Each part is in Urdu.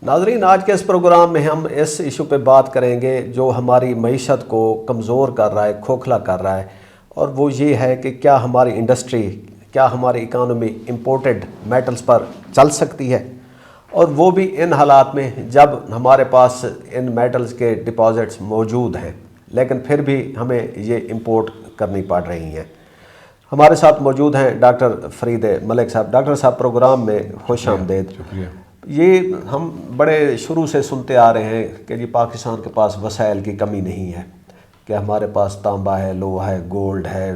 ناظرین، آج کے اس پروگرام میں ہم اس ایشو پہ بات کریں گے جو ہماری معیشت کو کمزور کر رہا ہے، کھوکھلا کر رہا ہے، اور وہ یہ ہے کہ کیا ہماری انڈسٹری، کیا ہماری اکانومی امپورٹڈ میٹلز پر چل سکتی ہے، اور وہ بھی ان حالات میں جب ہمارے پاس ان میٹلز کے ڈپازٹس موجود ہیں لیکن پھر بھی ہمیں یہ امپورٹ کرنی پڑ رہی ہیں۔ ہمارے ساتھ موجود ہیں ڈاکٹر فرید ملک صاحب۔ ڈاکٹر صاحب، پروگرام میں خوش آمدید۔ شکریہ۔ یہ ہم بڑے شروع سے سنتے آ رہے ہیں کہ جی پاکستان کے پاس وسائل کی کمی نہیں ہے، کہ ہمارے پاس تانبا ہے، لوہا ہے، گولڈ ہے،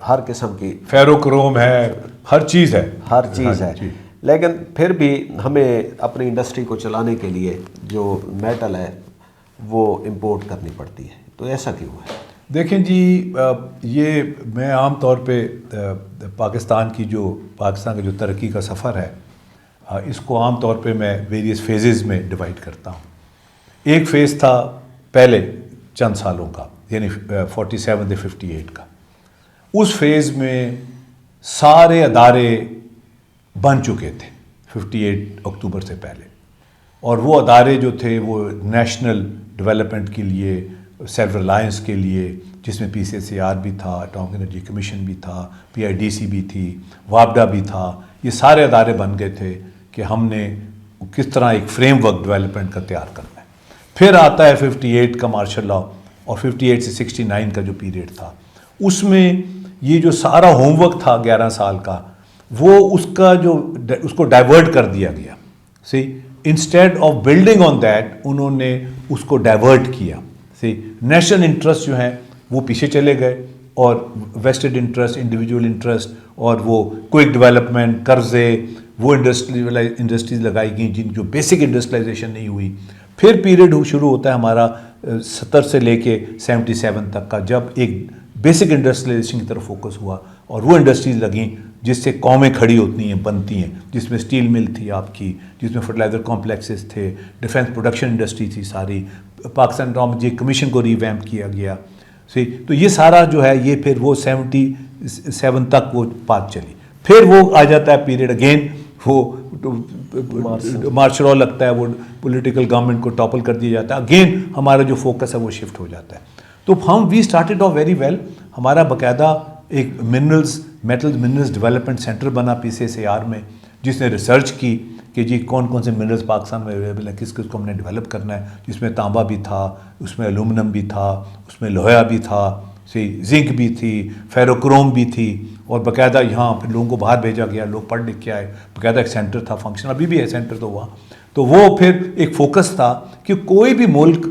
ہر قسم کی فیروکروم ہے، ہر چیز ہے، ہر چیز ہے، لیکن پھر بھی ہمیں اپنی انڈسٹری کو چلانے کے لیے جو میٹل ہے وہ امپورٹ کرنی پڑتی ہے، تو ایسا کیوں ہے؟ دیکھیں جی، یہ میں عام طور پہ پاکستان کا جو ترقی کا سفر ہے، اس کو عام طور پہ میں ویریس فیزز میں ڈیوائڈ کرتا ہوں۔ ایک فیز تھا پہلے چند سالوں کا، یعنی 47 سے 58 کا۔ اس فیز میں سارے ادارے بن چکے تھے 58 اکتوبر سے پہلے، اور وہ ادارے جو تھے وہ نیشنل ڈیولپمنٹ کے لیے، سیلف ریلائنس کے لیے، جس میں PCSAR بھی تھا، اٹامک انرجی کمیشن بھی تھا، PIDC بھی تھی، وابڈا بھی تھا، یہ سارے ادارے بن گئے تھے کہ ہم نے کس طرح ایک فریم ورک ڈیولپمنٹ کا تیار کرنا ہے۔ پھر آتا ہے 58 کا مارشل لاء، اور 58 سے 69 کا جو پیریڈ تھا، اس میں یہ جو سارا ہوم ورک تھا 11 سال کا، وہ اس کو ڈائیورٹ کر دیا گیا۔ Instead of building on that, انہوں نے اس کو ڈائیورٹ کیا۔ نیشنل انٹرسٹ جو ہیں وہ پیچھے چلے گئے، اور ویسٹڈ انٹرسٹ، انڈیویجول انٹرسٹ، اور وہ کوئک ڈیولپمنٹ، قرضے، وہ انڈسٹریز لگائی گئیں جن جو بیسک انڈسٹریلائزیشن نہیں ہوئی۔ پھر پیریڈ شروع ہوتا ہے ہمارا 70 سے لے کے 77 تک کا، جب ایک بیسک انڈسٹریلائزیشن کی طرف فوکس ہوا، اور وہ انڈسٹریز لگیں جس سے قومیں کھڑی ہوتی ہیں، بنتی ہیں، جس میں سٹیل مل تھی آپ کی، جس میں فرٹیلائزر کمپلیکسز تھے، ڈیفنس پروڈکشن انڈسٹری تھی ساری، پاکستان اٹامک انرجی کمیشن کو ریویمپ کیا گیا۔ تو یہ سارا جو ہے، یہ پھر وہ 77 تک وہ بات چلی۔ پھر وہ آ جاتا ہے پیریڈ اگین، وہ مارشل لاء لگتا ہے، وہ پولیٹیکل گورنمنٹ کو ٹاپل کر دیا جاتا ہے، اگین ہمارا جو فوکس ہے وہ شفٹ ہو جاتا ہے۔ تو we started off very well. ہمارا باقاعدہ ایک منرلز ڈیولپمنٹ سینٹر بنا PCSAR میں، جس نے ریسرچ کی کہ جی کون کون سے منرلز پاکستان میں اویلیبل ہیں، کس کو ہم نے ڈیولپ کرنا ہے، جس میں تانبا بھی تھا، اس میں الومنیم بھی تھا، اس میں لوہا بھی تھا، زنک بھی تھی، فیروکروم بھی تھی، اور باقاعدہ یہاں پھر لوگوں کو باہر بھیجا گیا، لوگ پڑھ لکھ کے آئے، باقاعدہ ایک سینٹر تھا فنکشن، ابھی بھی ہے سینٹر تو وہاں۔ تو وہ پھر ایک فوکس تھا کہ کوئی بھی ملک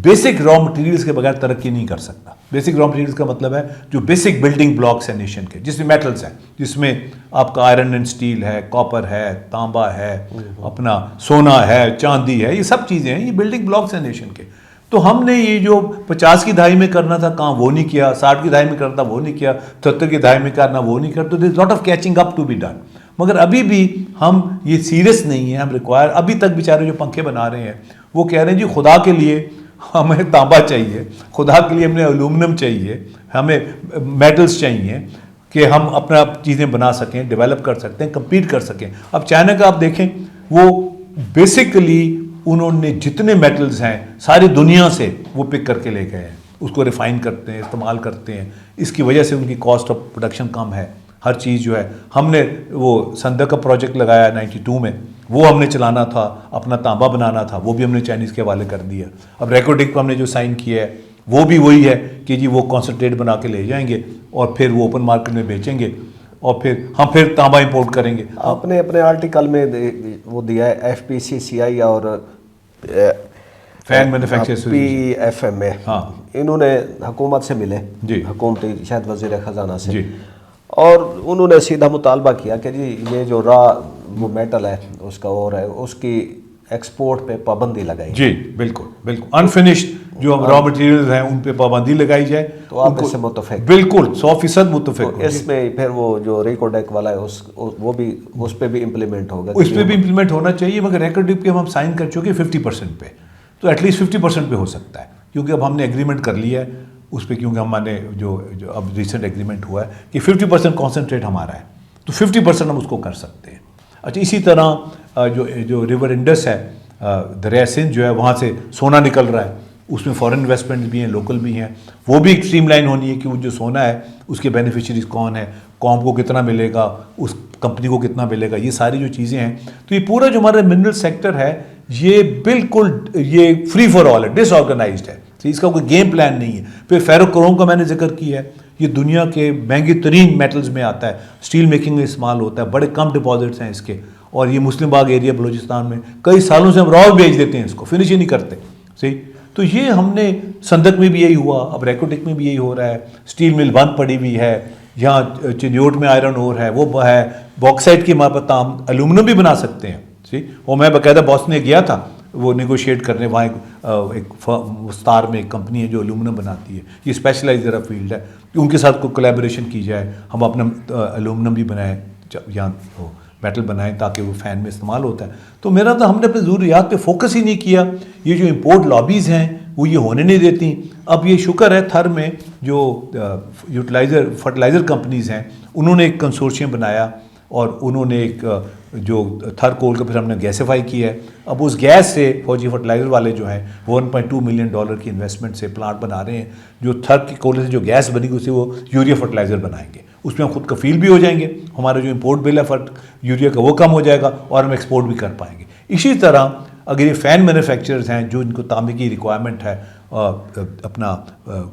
بیسک را مٹیریلز کے بغیر ترقی نہیں کر سکتا۔ بیسک را مٹیریلز کا مطلب ہے جو بیسک بلڈنگ بلاکس ہیں نیشن کے، جس میں میٹلز ہیں، جس میں آپ کا آئرن اینڈ سٹیل ہے، کاپر ہے، تانبا ہے، اپنا سونا ہے، چاندی ہے، یہ سب چیزیں ہیں، یہ بلڈنگ بلاکس ہیں نیشن کے۔ تو ہم نے یہ جو 50 کی دہائی میں کرنا تھا کہاں وہ نہیں کیا، 60 کی دہائی میں کرنا تھا وہ نہیں کیا، 73 کی دہائی میں کرنا وہ نہیں کیا، تو there is lot of catching up to be done. مگر ابھی بھی ہم یہ سیریس نہیں ہیں، ہم ریکوائر، ابھی تک بیچارے جو پنکھے بنا رہے ہیں وہ کہہ رہے ہیں جی خدا کے لیے ہمیں تانبا چاہیے، خدا کے لیے ہمیں الومنیم چاہیے، ہمیں میٹلز چاہیے کہ ہم اپنا چیزیں بنا سکیں، ڈیولپ کر سکتے ہیں، کمپیٹ کر سکیں۔ اب چائنا کا آپ دیکھیں، وہ بیسکلی انہوں نے جتنے میٹلز ہیں ساری دنیا سے وہ پک کر کے لے گئے ہیں، اس کو ریفائن کرتے ہیں، استعمال کرتے ہیں، اس کی وجہ سے ان کی کاسٹ آف پروڈکشن کم ہے۔ ہر چیز جو ہے، ہم نے وہ سندھ کا پروجیکٹ لگایا 92 میں، وہ ہم نے چلانا تھا، اپنا تانبا بنانا تھا، وہ بھی ہم نے چائنیز کے حوالے کر دیا۔ اب ریکوڈک پہ ہم نے جو سائن کیا ہے وہ بھی وہی ہے کہ جی وہ کانسنٹریٹ بنا کے لے جائیں گے اور پھر وہ اوپن مارکیٹ میں بیچیں گے، اور پھر ہم تانبا امپورٹ کریں گے۔ آپ نے اپنے آرٹیکل میں وہ دیا ہے FPCCI اور فین مینوفیکچرر PFM میں، ہاں، انہوں نے حکومت سے ملے، جی، حکومتی شاید وزیر خزانہ سے، جی، اور انہوں نے سیدھا مطالبہ کیا کہ جی یہ جو وہ میٹل ہے اس کا اور ہے، اس کی ایکسپورٹ پہ پابندی لگائی۔ جی بالکل انفنشڈ جو را مٹیریلز ہیں ان پہ پابندی لگائی جائے۔ تو آپ اس سے متفق؟ بالکل 100% متفق۔ اس میں پھر وہ جو ریکوڈیک والا ہے وہ بھی اس پہ بھی امپلیمنٹ ہوگا؟ اس پہ بھی امپلیمنٹ ہونا چاہیے، مگر ریکوڈیک پہ ہم سائن کر چکے 50% پہ، تو ایٹ لیسٹ 50% پہ ہو سکتا ہے، کیونکہ اب ہم نے ایگریمنٹ کر لیا ہے اس پہ، کیونکہ ہمارے جو اب ریسنٹ ایگریمنٹ ہوا ہے کہ 50% کانسنٹریٹ ہمارا ہے، تو 50% ہم اس کو کر سکتے ہیں۔ اچھا، اسی طرح جو ریور انڈس ہے دریا سندھ جو ہے وہاں سے سونا نکل رہا ہے، اس میں فورن انویسٹمنٹ بھی ہیں، لوکل بھی ہیں، وہ بھی اسٹریم لائن ہونی ہے کہ وہ جو سونا ہے اس کے بینیفیشریز کون ہیں، قوم کو کتنا ملے گا، اس کمپنی کو کتنا ملے گا، یہ ساری جو چیزیں ہیں. تو یہ پورا جو ہمارا منرل سیکٹر ہے یہ بالکل یہ فری فار آل ہے، ڈس آرگنائزڈ ہے، اس کا کوئی گیم پلان نہیں ہے. پھر فیرو کروم کا میں نے ذکر کیا ہے، یہ دنیا کے مہنگی ترین میٹلز میں آتا ہے، اسٹیل میکنگ میں استعمال ہوتا ہے، بڑے کم ڈپازٹس ہیں اس کے، اور یہ مسلم باغ ایریا بلوچستان میں کئی سالوں سے ہم راؤ بیچ دیتے ہیں، اس کو فنش ہی نہیں کرتے. صحیح. تو یہ ہم نے سندک میں بھی یہی ہوا، اب ریکوٹک میں بھی یہی ہو رہا ہے، اسٹیل مل بند پڑی ہوئی ہے، یہاں چنیوٹ میں آئرن اور ہے، وہ ہے باکسائٹ کی ہمارے پاس ہم الومینم بھی بنا سکتے ہیں. ٹھیک. اور میں باقاعدہ بوسٹن میں گیا تھا وہ نیگوشیٹ کرنے، وہاں ایک وستار میں ایک کمپنی ہے جو الومینم بناتی ہے، یہ اسپیشلائز ذرا فیلڈ ہے، ان کے ساتھ کوئی کولیبوریشن کی جائے، ہم اپنا الومینم بھی بنائیں یہاں میٹل بنائیں تاکہ وہ فین میں استعمال ہوتا ہے. تو میرا تو ہم نے اپنے ضروریات پہ فوکس ہی نہیں کیا. یہ جو امپورٹ لابیز ہیں وہ یہ ہونے نہیں دیتی. اب یہ شکر ہے تھر میں جو فرٹیلائزر کمپنیز ہیں انہوں نے ایک کنسورشیم بنایا اور انہوں نے ایک جو تھر کول کا پھر ہم نے گیسیفائی کیا ہے. اب اس گیس سے فوجی فرٹیلائزر والے جو ہیں $1.2 ملین کی انویسٹمنٹ سے پلانٹ بنا رہے ہیں، جو تھر کی کولے سے جو گیس بنی گی اسے وہ یوریا فرٹیلائزر بنائیں گے. اس میں ہم خود کفیل بھی ہو جائیں گے، ہمارا جو امپورٹ بل ہے یوریا کا وہ کم ہو جائے گا اور ہم ایکسپورٹ بھی کر پائیں گے. اسی طرح اگر یہ فین مینوفیکچررز ہیں جو ان کو تانبے کی ریکوائرمنٹ ہے، اپنا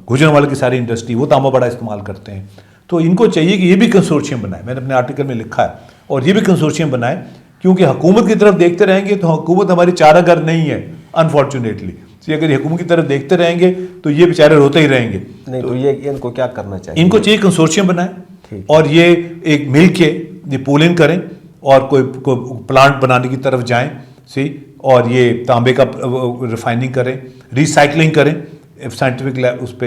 گوجرانوالہ کی ساری انڈسٹری وہ تانبا بڑا استعمال کرتے ہیں، تو ان کو چاہیے کہ یہ بھی کنسورشیم بنائے. میں نے اپنے آرٹیکل میں لکھا ہے، اور یہ بھی کنسورشیم بنائے، کیونکہ حکومت کی طرف دیکھتے رہیں گے تو حکومت ہماری چارہ گر نہیں ہے انفارچونیٹلی. اگر یہ حکومت کی طرف دیکھتے رہیں گے تو یہ بیچارے روتے ہی رہیں گے. نہیں تو یہ ان کو کیا کرنا چاہیے؟ ان کو چاہیے کنسورشیم بنائیں اور یہ ایک مل کے یہ پولنگ کریں اور کوئی پلانٹ بنانے کی طرف جائیں. صحیح. اور یہ تانبے کا ریفائننگ کریں، ریسائکلنگ کریں سائنٹیفک اس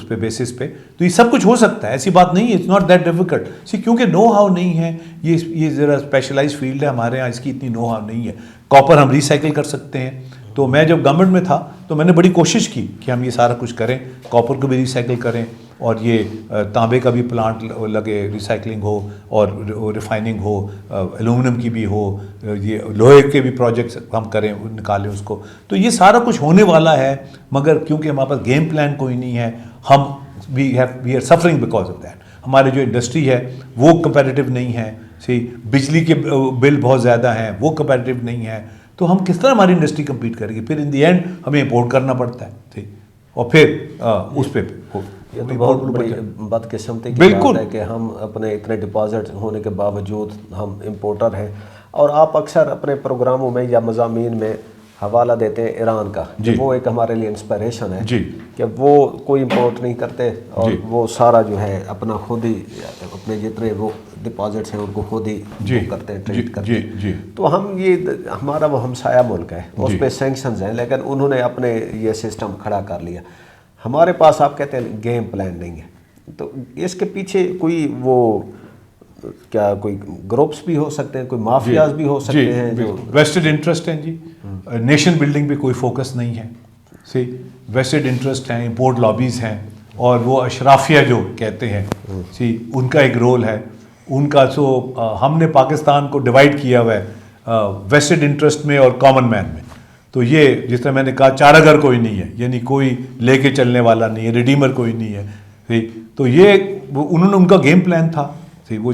پہ بیسس پہ. تو یہ سب کچھ ہو سکتا ہے، ایسی بات نہیں ہے، اٹس ناٹ دیٹ ڈیفیکلٹ. کیونکہ نو ہاؤ نہیں ہے، یہ ذرا اسپیشلائز فیلڈ ہے ہمارے یہاں، اس کی اتنی نو ہاؤ نہیں ہے. کاپر ہم ریسائکل کر سکتے ہیں. تو میں جب گورنمنٹ میں تھا تو میں نے بڑی کوشش کی کہ ہم یہ سارا کچھ کریں، کاپر کو بھی ریسائکل کریں اور یہ تانبے کا بھی پلانٹ لگے، ریسائکلنگ ہو اور ریفائننگ ہو، ایلومینم کی بھی ہو، یہ لوہے کے بھی پروجیکٹس ہم کریں، نکالیں اس کو. تو یہ سارا کچھ ہونے والا ہے، مگر کیونکہ ہمارے پاس گیم پلان کوئی نہیں ہے، ہم we are suffering because of that. ہماری جو انڈسٹری ہے وہ کمپیٹیو نہیں ہے. بجلی کے بل بہت زیادہ ہیں، وہ کمپیٹیو نہیں ہے. تو ہم کس طرح ہماری انڈسٹری کمپیٹ کرے گی؟ پھر ان دی اینڈ ہمیں امپورٹ کرنا پڑتا ہے. ٹھیک. اور پھر اس پہ یہ تو بہت بڑی بدقسمتی کی بات ہے کہ ہم اپنے اتنے ڈپازٹ ہونے کے باوجود ہم امپورٹر ہیں. اور آپ اکثر اپنے پروگراموں میں یا مضامین میں حوالہ دیتے ہیں ایران کا، وہ ایک ہمارے لیے انسپائریشن ہے کہ وہ کوئی امپورٹ نہیں کرتے اور وہ سارا جو ہے اپنا خود ہی اپنے جتنے وہ ڈپازٹس ہیں ان کو خود ہی کرتے ہیں، ٹریٹ کرتے ہیں. تو ہم یہ ہمارا وہ ہمسایہ ملک ہے، اس پہ سینکشنز ہیں، لیکن انہوں نے اپنے یہ سسٹم کھڑا کر لیا. ہمارے پاس آپ کہتے ہیں گیم پلان نہیں ہے. تو اس کے پیچھے کوئی وہ کیا کوئی گروپس بھی ہو سکتے ہیں، کوئی مافیاز بھی ہو سکتے ہیں جو ویسٹڈ انٹرسٹ ہیں. جی. نیشن بلڈنگ پہ کوئی فوکس نہیں ہے. صحیح. ویسٹڈ انٹرسٹ ہیں، امپورٹ لابیز ہیں، اور وہ اشرافیہ جو کہتے ہیں، ان کا ایک رول ہے ان کا. سو ہم نے پاکستان کو ڈیوائڈ کیا ہوا ہے ویسٹڈ انٹرسٹ میں اور کامن مین میں. تو یہ جس طرح میں نے کہا چارہ گر کوئی نہیں ہے، یعنی کوئی لے کے چلنے والا نہیں ہے، ریڈیمر کوئی نہیں ہے. تو یہ انہوں نے ان کا گیم پلان تھا، وہ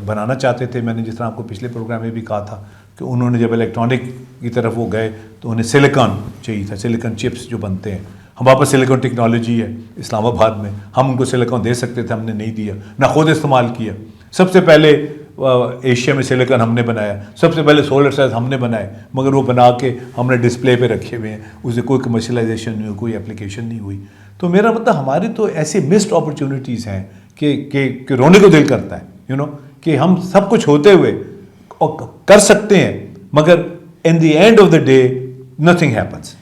بنانا چاہتے تھے. میں نے جس طرح آپ کو پچھلے پروگرام میں بھی کہا تھا کہ انہوں نے جب الیکٹرانک کی طرف وہ گئے تو انہیں سلیکان چاہیے تھا، سلیکان چپس جو بنتے ہیں. ہمارے پاس سلیکان ٹیکنالوجی ہے اسلام آباد میں، ہم ان کو سلیکان دے سکتے تھے، ہم نے نہیں دیا، نہ خود استعمال کیا. سب سے پہلے ایشیا میں سلیکان ہم نے بنایا، سب سے پہلے سولر سیلز ہم نے بنائے، مگر وہ بنا کے ہم نے ڈسپلے پہ رکھے ہوئے ہیں، اسے کوئی کمرشلائزیشن نہیں ہوئی، کوئی اپلیکیشن نہیں ہوئی. تو میرا مطلب ہماری تو ایسی مسڈ اپرچونیٹیز ہیں کہ رونے کو دل کرتا ہے، کہ ہم سب کچھ ہوتے ہوئے کر سکتے ہیں، مگر in the end of the day nothing happens.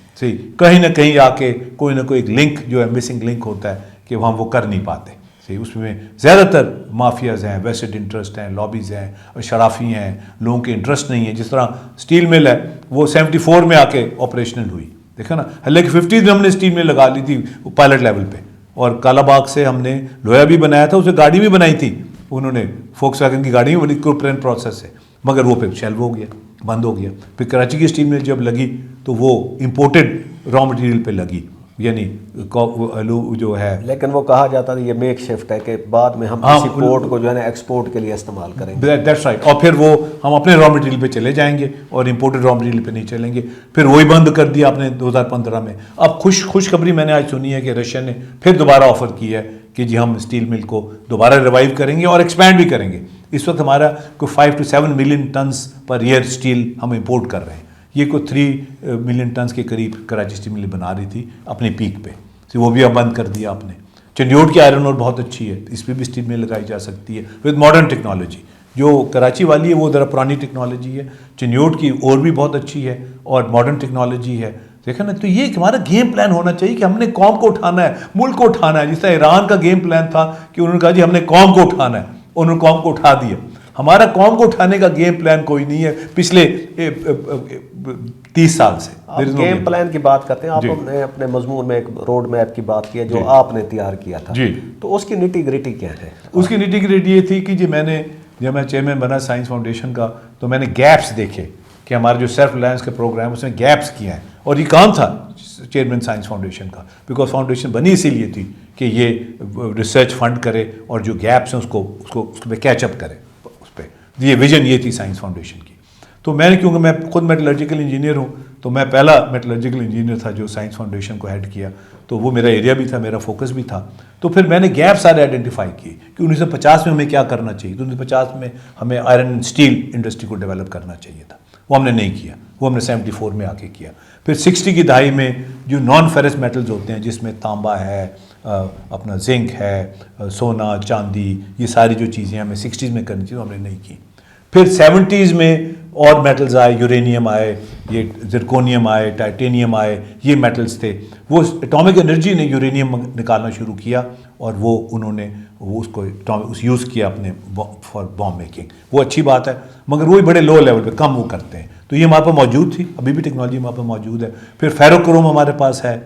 کہیں نہ کہیں آ کے کوئی نہ کوئی ایک لنک جو ہے مسنگ لنک ہوتا ہے کہ وہاں وہ کر نہیں پاتے. اس میں زیادہ تر مافیاز ہیں، ویسٹڈ انٹرسٹ ہیں، لابیز ہیں، شرافی ہیں، لوگوں کے انٹرسٹ نہیں ہے. جس طرح اسٹیل مل ہے وہ 74 میں آ کے آپریشنل ہوئی، دیکھا نا. حالانکہ 50 میں ہم نے اسٹیل مل لگا لی تھی پائلٹ لیول پہ، اور کالا باغ سے ہم نے لوہا بھی بنایا تھا، اسے گاڑی بھی بنائی تھی انہوں نے، فوکس ویگن کی گاڑی بھی بنی پروسیس سے، مگر وہ پھر شیلو ہو گیا. بند ہو گیا. پھر کراچی کی اسٹیل مل جب لگی تو وہ امپورٹڈ را مٹیریل پہ لگی, یعنی جو ہے. لیکن وہ کہا جاتا ہے یہ میک شفٹ ہے کہ بعد میں ہم اسی پورٹ کو جو ہے نا ایکسپورٹ کے لیے استعمال کریں گے. That's right. اور پھر وہ ہم اپنے را مٹیریل پہ چلے جائیں گے اور امپورٹڈ را مٹیریل پہ نہیں چلیں گے. پھر وہی بند کر دیا آپ نے 2015 میں. اب خوشخبری میں نے آج سنی ہے کہ رشیا نے پھر دوبارہ آفر کی ہے کہ جی ہم اسٹیل مل کو دوبارہ ریوائیو کریں گے اور ایکسپینڈ بھی کریں گے. اس وقت ہمارا کوئی 5 to 7 million tons per year steel ہم امپورٹ کر رہے ہیں. یہ کوئی 3 ملین ٹنز کے قریب کراچی اسٹیل مل بنا رہی تھی اپنی پیک پہ, تو وہ بھی اب بند کر دیا آپ نے. چنڈیوٹ کی آئرن اور بہت اچھی ہے, اس پہ بھی اسٹیل مل لگائی جا سکتی ہے ود ماڈرن ٹیکنالوجی. جو کراچی والی ہے وہ ذرا پرانی ٹیکنالوجی ہے, چنڈیوٹ کی اور بھی بہت اچھی ہے اور ماڈرن ٹیکنالوجی ہے. دیکھیں نا, تو یہ ایک ہمارا گیم پلان ہونا چاہیے کہ ہم نے قوم کو اٹھانا ہے, ملک کو اٹھانا ہے. جس طرح ایران کا گیم پلان تھا کہ انہوں نے کہا جی ہم نے قوم کو اٹھانا ہے, انہوں نے قوم کو اٹھا دیا. ہمارا قوم کو اٹھانے کا گیم پلان کوئی نہیں ہے پچھلے 30 سال سے. گیم پلان کی بات کرتے ہیں, آپ نے اپنے مضمون میں ایک روڈ میپ کی بات کی ہے جو آپ نے تیار کیا تھا, تو اس کی نیٹی گریٹی کیا ہے؟ اس کی نیٹی گریٹی یہ تھی کہ جی جب میں چیئرمین بنا سائنس فاؤنڈیشن کا تو میں نے گیپس دیکھے کہ ہمارے جو سیلف ریلائنس کے پروگرام اس میں گیپس کیے ہیں. اور یہ کام تھا چیئرمین سائنس فاؤنڈیشن کا, بیکاز فاؤنڈیشن بنی اسی لیے تھی کہ یہ ریسرچ فنڈ کرے اور جو گیپس ہیں اس کو پہ کیچ اپ کرے. اس پہ یہ ویژن یہ تھی سائنس فاؤنڈیشن کی. تو میں نے, کیونکہ میں خود میٹلرجیکل انجینئر ہوں, تو میں پہلا میٹلرجیکل انجینئر تھا جو سائنس فاؤنڈیشن کو ہیڈ کیا, تو وہ میرا ایریا بھی تھا, میرا فوکس بھی تھا. تو پھر میں نے گیپ سارے آئیڈینٹیفائی کیے کہ 1950 میں ہمیں کیا کرنا چاہیے. تو 1950 میں ہمیں آئرن اینڈ اسٹیل انڈسٹری کو ڈیولپ کرنا چاہیے تھا, وہ ہم نے نہیں کیا, وہ ہم نے 74 میں آ کے کیا. پھر 60 کی دہائی میں جو نان فیرس میٹلز ہوتے ہیں جس میں تانبا ہے, اپنا زنک ہے, سونا, چاندی, یہ ساری جو چیزیں ہمیں 60s میں کرنی چاہیے, ہم نے نہیں کی. پھر 70s میں اور میٹلز آئے, یورینیم آئے, یہ زرکونیم آئے, ٹائٹینیم آئے, یہ میٹلز تھے. وہ اٹامک انرجی نے یورینیم نکالنا شروع کیا اور وہ انہوں نے اس کو یوز کیا اپنے فار بام میکنگ. وہ اچھی بات ہے, مگر وہی بڑے لو لیول پہ کم وہ کرتے ہیں. تو یہ ہمارے پاس موجود تھی, ابھی بھی ٹیکنالوجی ہمارے پاس موجود ہے. پھر فیروکروم ہمارے پاس ہے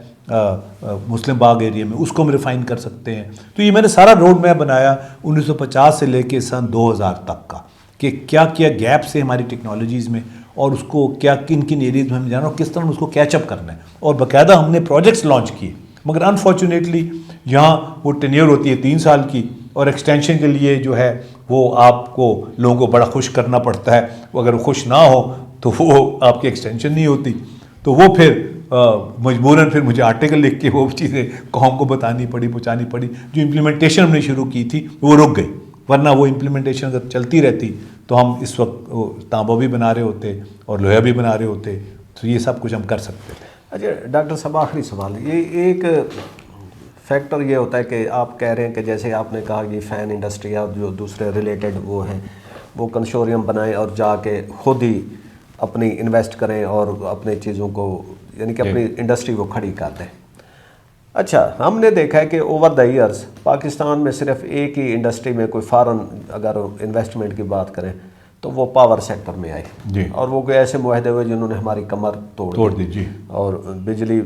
مسلم باغ ایریا میں, اس کو ہم ریفائن کر سکتے ہیں. تو یہ میں نے سارا روڈ میپ بنایا 1950 سے لے کے سن 2000 تک کا کہ کیا کیا گیپ سے ہماری ٹیکنالوجیز میں, اور اس کو کیا کن کن ایریز میں ہم جانا اور کس طرح اس کو کیچ اپ کرنا ہے. اور باقاعدہ ہم نے پروجیکٹس لانچ کیے, مگر انفارچونیٹلی یہاں وہ ٹینیور ہوتی ہے 3 سال کی, اور ایکسٹینشن کے لیے جو ہے وہ آپ کو لوگوں کو بڑا خوش کرنا پڑتا ہے. وہ اگر خوش نہ ہو تو وہ آپ کی ایکسٹینشن نہیں ہوتی. تو وہ پھر مجبوراً پھر مجھے آرٹیکل لکھ کے وہ چیزیں قوم کو بتانی پڑی, پہنچانی پڑی. جو امپلیمنٹیشن ہم نے شروع کی تھی وہ رک گئی, ورنہ وہ امپلیمنٹیشن اگر چلتی رہتی تو ہم اس وقت تانبا بھی بنا رہے ہوتے اور لوہا بھی بنا رہے ہوتے. تو یہ سب کچھ ہم کر سکتے تھے. اچھا ڈاکٹر صاحب, آخری سوال, یہ ایک فیکٹر یہ ہوتا ہے کہ آپ کہہ رہے ہیں کہ جیسے آپ نے کہا کہ فین انڈسٹری یا جو دوسرے ریلیٹڈ وہ ہیں وہ کنسوریم بنائیں اور جا کے خود ہی اپنی انویسٹ کریں اور اپنے چیزوں کو, یعنی کہ اپنی انڈسٹری کو کھڑی کر دیں. اچھا, ہم نے دیکھا ہے کہ اوور دا ایئرس پاکستان میں صرف ایک ہی انڈسٹری میں کوئی فارن اگر انویسٹمنٹ کی بات کریں تو وہ پاور سیکٹر میں آئی جی, اور وہ کوئی ایسے معاہدے ہوئے جنہوں نے ہماری کمر توڑ دی جی. اور بجلی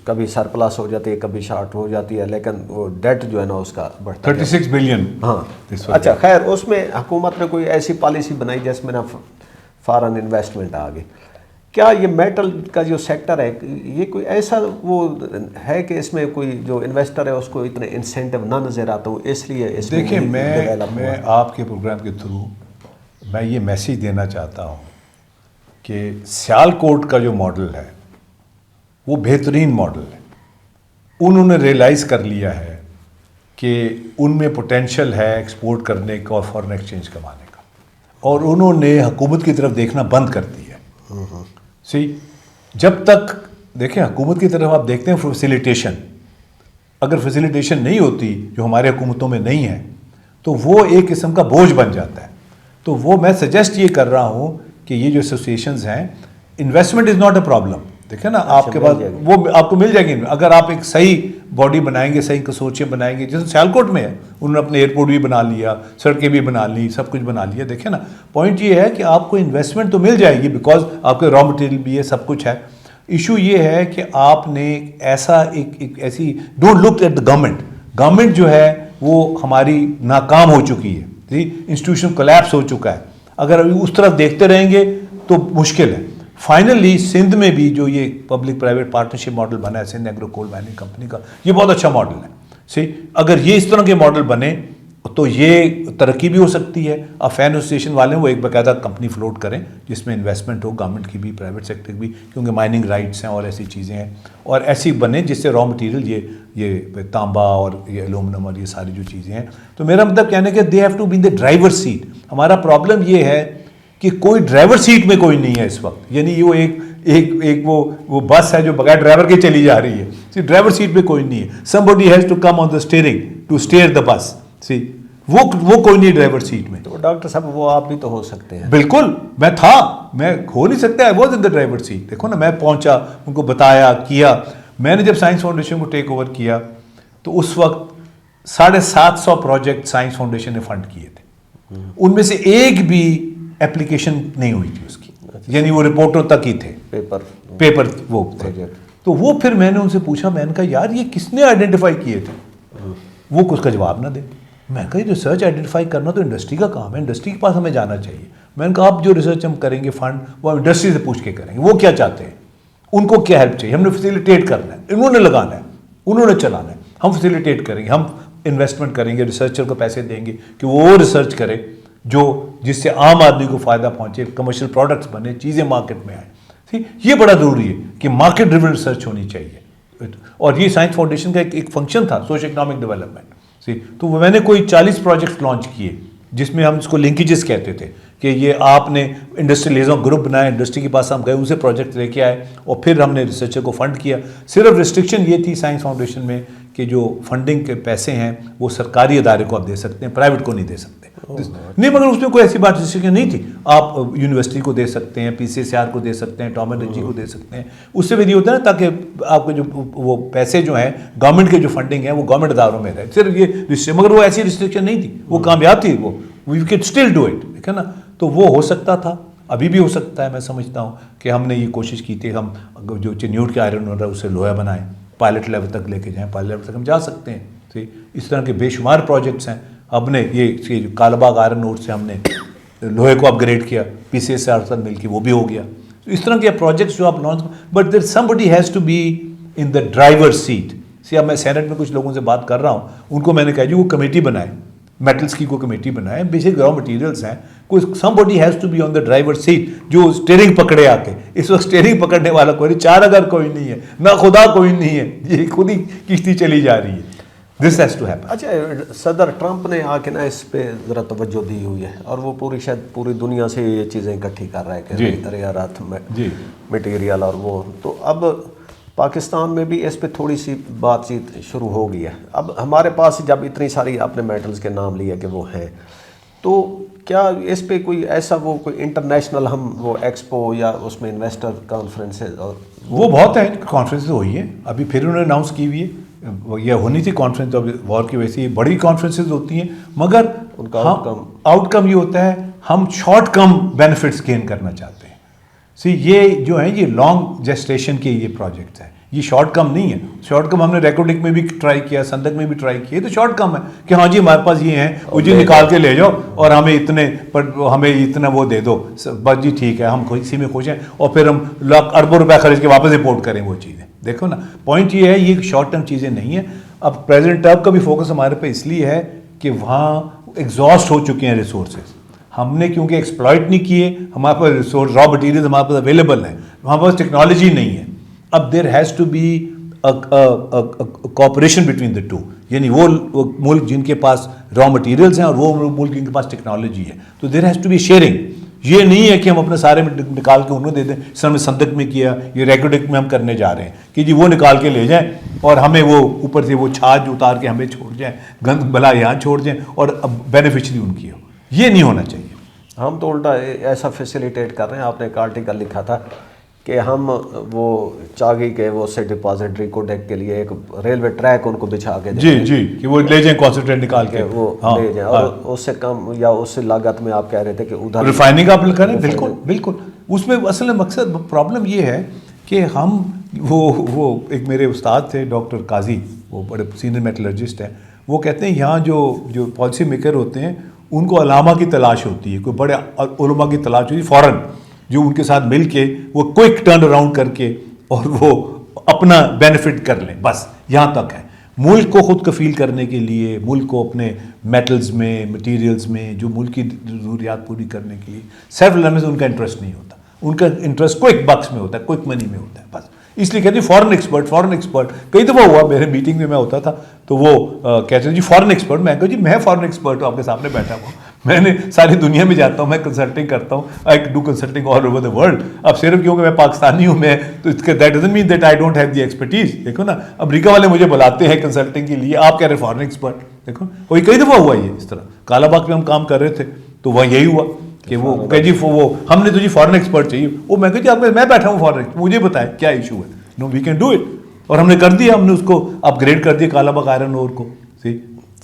کبھی سرپلس ہو جاتی ہے, کبھی شارٹ ہو جاتی ہے, لیکن وہ ڈیٹ جو ہے نا اس کا بڑھتا ہے 36 بلین. ہاں اچھا, خیر اس میں حکومت نے کوئی ایسی پالیسی بنائی جس میں نا فارن انویسٹمنٹ آ گئی. کیا یہ میٹل کا جو سیکٹر ہے یہ کوئی ایسا وہ ہے کہ اس میں کوئی جو انویسٹر ہے اس کو اتنے انسینٹیو نہ نظر آتا ہوں, اس لیے اس میں دیکھیں میں آپ کے پروگرام کے تھرو میں یہ میسیج دینا چاہتا ہوں کہ سیالکوٹ کا جو ماڈل ہے وہ بہترین ماڈل ہے. انہوں نے ریئلائز کر لیا ہے کہ ان میں پوٹینشیل ہے ایکسپورٹ کرنے کا اور فارن ایکسچینج کمانے کا, اور انہوں نے حکومت کی طرف دیکھنا بند کر دیا ہے. جب تک دیکھیں حکومت کی طرف آپ دیکھتے ہیں فیسیلیٹیشن, اگر فیسیلیٹیشن نہیں ہوتی جو ہمارے حکومتوں میں نہیں ہے تو وہ ایک قسم کا بوجھ بن جاتا ہے. تو وہ میں سجیسٹ یہ کر رہا ہوں کہ یہ جو ایسوسیشنز ہیں, investment is not a problem. دیکھیں نا آپ کے پاس وہ آپ کو مل جائے گی اگر آپ ایک صحیح باڈی بنائیں گے, صحیح کنسورشیم بنائیں گے. جیسے سیالکوٹ میں ہے, انہوں نے اپنے ایئرپورٹ بھی بنا لیا, سڑکیں بھی بنا لی, سب کچھ بنا لیا. دیکھیں نا پوائنٹ یہ ہے کہ آپ کو انویسٹمنٹ تو مل جائے گی بیکاز آپ کے را مٹیریل بھی ہے, سب کچھ ہے. ایشو یہ ہے کہ آپ نے ایسا ایک ایسی don't look at the government جو ہے وہ ہماری ناکام ہو چکی ہے. انسٹیٹیوشن کولیپس ہو چکا ہے. اگر ابھی اس طرف دیکھتے رہیں گے تو مشکل ہے. فائنلی سندھ میں بھی جو یہ پبلک پرائیویٹ پارٹنرشپ ماڈل بنا ہے سندھ ایگرو کول مائننگ کمپنی کا, یہ بہت اچھا ماڈل ہے. اگر یہ اس طرح کے ماڈل بنے تو یہ ترقی بھی ہو سکتی ہے. اب فین ایسوسیشن والے وہ ایک باقاعدہ کمپنی فلوٹ کریں جس میں انویسٹمنٹ ہو, گورنمنٹ کی بھی پرائیویٹ سیکٹر کی بھی, کیونکہ مائننگ رائٹس ہیں اور ایسی چیزیں ہیں, اور ایسی بنے جس سے را مٹیریل یہ تانبا اور یہ ایلومینم اور یہ ساری جو چیزیں ہیں. تو میرا مطلب کہنے کہ they have to be in the driver seat. ہمارا پرابلم یہ ہے کہ کوئی ڈرائیور سیٹ میں کوئی نہیں ہے اس وقت, یعنی وہ ایک وہ بس ہے جو بغیر ڈرائیور کے چلی جا رہی ہے. ڈرائیور سیٹ پہ کوئی نہیں ہے. somebody has to come on the steering to steer the bus. وہ کوئی نہیں ڈرائیور سیٹ میں. تو ڈاکٹر صاحب وہ آپ بھی تو ہو سکتے ہیں. بالکل میں تھا, میں ہو نہیں سکتا. I was in the driver seat. دیکھو نا, میں پہنچا, ان کو بتایا, کیا. میں نے جب سائنس فاؤنڈیشن کو ٹیک اوور کیا تو اس وقت 750 پروجیکٹ سائنس فاؤنڈیشن نے فنڈ کیے تھے. ان میں سے ایک بھی اپلیکیشن نہیں ہوئی تھی اس کی, یعنی وہ رپورٹوں تک ہی تھے, پیپر وہ تھے. تو وہ پھر میں نے ان سے پوچھا, میں نے کہا یار یہ کس نے آئیڈینٹیفائی کیے تھے؟ وہ اس کا جواب نہ دے. میں نے کہا یہ ریسرچ آئیڈینٹیفائی کرنا تو انڈسٹری کا کام ہے, انڈسٹری کے پاس ہمیں جانا چاہیے. میں نے کہا آپ جو ریسرچ ہم کریں گے فنڈ وہ انڈسٹری سے پوچھ کے کریں گے, وہ کیا چاہتے ہیں, ان کو کیا ہیلپ چاہیے, ہم نے فیسیلیٹیٹ کرنا ہے, انہوں نے لگانا ہے, انہوں نے چلانا ہے. ہم فیسیلیٹیٹ کریں گے, ہم انویسٹمنٹ کریں گے, ریسرچر کو پیسے دیں گے کہ وہ ریسرچ کرے جس سے عام آدمی کو فائدہ پہنچے, کمرشل پروڈکٹس بنے, چیزیں مارکیٹ میں آئیں. یہ بڑا ضروری ہے کہ مارکیٹ ڈریون ریسرچ ہونی چاہیے. اور یہ سائنس فاؤنڈیشن کا ایک فنکشن تھا, سوشل اکنامک ڈیولپمنٹ. تو میں نے کوئی 40 پروجیکٹ لانچ کیے جس میں ہم اس کو لنکیجز کہتے تھے کہ یہ آپ نے انڈسٹریلزم گروپ بنایا, انڈسٹری کے پاس ہم گئے, اسے پروجیکٹ لے کے آئے اور پھر ہم نے ریسرچر کو فنڈ کیا. صرف ریسٹرکشن یہ تھی سائنس فاؤنڈیشن میں کہ جو فنڈنگ کے پیسے ہیں وہ سرکاری ادارے کو آپ دے سکتے ہیں, پرائیویٹ کو نہیں دے سکتے. نہیں, مگر اس میں کوئی ایسی بات ریسٹرکشن نہیں تھی. آپ یونیورسٹی کو دے سکتے ہیں, PCSR کو دے سکتے ہیں, ٹام اینڈ جی کو دے سکتے ہیں. اس سے بھی نہیں ہوتا نا, تاکہ آپ کے جو وہ پیسے جو ہیں گورنمنٹ کے جو فنڈنگ ہے وہ گورنمنٹ اداروں میں رہے. صرف یہ مگر وہ ایسی ریسٹرکشن نہیں تھی, وہ کامیاب تھی. وہ we can still do it, ٹھیک ہے نا. تو وہ ہو سکتا تھا, ابھی بھی ہو سکتا ہے. میں سمجھتا ہوں کہ ہم نے یہ کوشش کی تھی, ہم جو چنیوٹ کے آئرن اورا اسے لوہا بنائیں, پائلٹ لیول تک لے کے جائیں, پائلٹ لیول تک ہم جا سکتے ہیں. اس طرح کے بے شمار پروجیکٹس ہیں. اب نے یہ کالا باغ آئرن اور سے ہم نے لوہے کو اپ گریڈ کیا, PCSR سے مل کے وہ بھی ہو گیا. اس طرح کے پروجیکٹس جو آپ launch, but there somebody has to be in the driver's seat. اب میں سینٹ میں کچھ لوگوں سے بات کر رہا ہوں, ان کو میں نے کہا جی وہ کمیٹی بنائے, میٹلس کی کوئی کمیٹی بنائے, بیسک را مٹیریلس ہیں, کوئی somebody has to be on the driver's seat جو اسٹیئرنگ پکڑے آ کے. اس وقت اسٹیئرنگ پکڑنے والا کوئی نہیں, چار اگر کوئی نہیں ہے, نہ خدا کوئی نہیں ہے, یہ خود ہی کشتی چلی جا رہی ہے. This has to happen. اچھا, صدر ٹرمپ نے آ کے نا اس پہ ذرا توجہ دی ہوئی ہے, اور وہ شاید پوری دنیا سے یہ چیزیں اکٹھی کر رہا ہے کہ ریارات مٹیریل اور وہ. تو اب پاکستان میں بھی اس پہ تھوڑی سی بات چیت شروع ہو گئی ہے. اب ہمارے پاس جب اتنی ساری آپ نے میٹلز کے نام لیے کہ وہ ہیں, تو کیا اس پہ کوئی ایسا کوئی انٹرنیشنل ہم وہ ایکسپو یا اس میں انویسٹر کانفرنسز اور وہ بہت ہیں کانفرنسز ہوئی ہیں, ابھی پھر انہوں نے اناؤنس کی ہوئی ہے. یہ ہونی تھی کانفرنس, تو وار کی وجہ سے یہ بڑی کانفرنسز ہوتی ہیں, مگر ان کا آؤٹ کم یہ ہوتا ہے ہم شارٹ کم بینیفٹس گین کرنا چاہتے ہیں. یہ جو ہیں یہ لانگ جسٹیشن کے یہ پروجیکٹس ہیں, یہ شارٹ کم نہیں ہے. شارٹ کم ہم نے ریکوڈک میں بھی ٹرائی کیا, سندک میں بھی ٹرائی کیا, تو شارٹ کم ہے کہ ہاں جی ہمارے پاس یہ ہیں, وہ جی نکال کے لے جاؤ اور ہمیں اتنا وہ دے دو, بس جی ٹھیک ہے, ہم اسی میں خوش ہیں, اور پھر ہم اربوں روپے خرچ کے واپس رپورٹ کریں وہ چیزیں. دیکھو نا, پوائنٹ یہ ہے یہ شارٹ ٹرم چیزیں نہیں ہیں. اب پریزیڈنٹ ٹرمپ کا بھی فوکس ہمارے پہ اس لیے ہے کہ وہاں ایگزاسٹ ہو چکے ہیں ریسورسز. ہم نے کیونکہ ایکسپلائٹ نہیں کیے, ہمارے پاس ریسورس را مٹیریل ہمارے پاس اویلیبل ہیں, ہمارے پاس ٹیکنالوجی نہیں ہے. اب there has to be cooperation between the two, یعنی وہ ملک جن کے پاس را مٹیریلس ہیں اور وہ ملک جن کے پاس ٹیکنالوجی ہے, تو there has to be sharing. یہ نہیں ہے کہ ہم اپنے سارے میں نکال کے انہوں دے دیں, اس طرح میں سندک میں کیا, یہ ریکوڈک میں ہم کرنے جا رہے ہیں کہ جی وہ نکال کے لے جائیں اور ہمیں وہ اوپر سے وہ چھاج اتار کے ہمیں چھوڑ جائیں, گند بلا یہاں چھوڑ جائیں اور بینیفیشری ان کی ہو. یہ نہیں ہونا چاہیے. ہم تو الٹا ایسا فیسیلیٹیٹ کر رہے ہیں. آپ نے ایک آرٹیکل لکھا تھا کہ ہم وہ چاگی کے وہ سے ڈپازٹری کوڈیک کے لیے ایک ریلوے ٹریک ان کو بچھا کے جی کہ وہ لے جائیں کانسنٹریٹ نکال کے وہ لے جائیں, اور اس سے کم یا اس سے لاگت میں آپ کہہ رہے تھے کہ ادھر ریفائننگ آپ کریں. بالکل اس میں اصل مقصد پرابلم یہ ہے کہ ہم وہ ایک میرے استاد تھے ڈاکٹر قاضی, وہ بڑے سینئر میٹلرجسٹ ہیں, وہ کہتے ہیں یہاں جو پالیسی میکر ہوتے ہیں ان کو علامہ کی تلاش ہوتی ہے, کوئی بڑے علماء کی تلاش ہوتی ہے فوراً جو ان کے ساتھ مل کے وہ کوئک ٹرن اراؤنڈ کر کے اور وہ اپنا بینیفٹ کر لیں، بس یہاں تک ہے. ملک کو خود کفیل کرنے کے لیے، ملک کو اپنے میٹلز میں، مٹیریلز میں، جو ملک کی ضروریات پوری کرنے کے لیے سیلف ریلائنس ان کا انٹرسٹ نہیں ہوتا. ان کا انٹرسٹ کوئک بکس میں ہوتا ہے، کوئک منی میں ہوتا ہے بس. اس لیے کہتے ہیں فارن ایکسپرٹ. کئی دفعہ ہوا میرے میٹنگ میں ہوتا تھا تو وہ کہتے ہیں جی فارن ایکسپرٹ. میں کہا جی میں فارن ایکسپرٹ ہوں، آپ کے سامنے بیٹھا ہوں، میں نے ساری دنیا میں جاتا ہوں، میں کنسلٹنگ کرتا ہوں، I do consulting all over the world. اب صرف کیونکہ میں پاکستانی ہوں میں تو that doesn't mean that I don't have the expertise. دیکھو نا امریکہ والے مجھے بلاتے ہیں کنسلٹنگ کے لیے، آپ کہہ رہے فارن ایکسپرٹ. دیکھو وہی کئی دفعہ ہوا یہ اس طرح. کالا باغ پہ ہم کام کر رہے تھے تو وہ یہی ہوا کہ وہ کہ جی وہ ہم نے تو جی فارن ایکسپرٹ چاہیے. وہ میں کہا جی آپ میں بیٹھا ہوں فارن ایکسپرٹ، مجھے بتائیں کیا ایشو ہے. نو وی کین ڈو اٹ. اور ہم نے کر دیا، ہم نے اس کو اپ گریڈ کر دیا کالا باغ آئرن اور کو.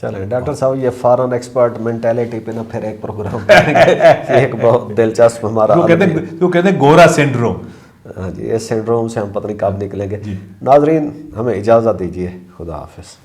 چلیں ڈاکٹر صاحب یہ فارن ایکسپرٹ مینٹیلٹی پہ نا پھر ایک پروگرام کریں گے. ایک بہت دلچسپ ہمارا وہ کہتے ہیں گورا سنڈروم. ہاں جی، اس سنڈروم سے ہم پتہ نہیں کب نکلیں گے. ناظرین ہمیں اجازت دیجیے، خدا حافظ.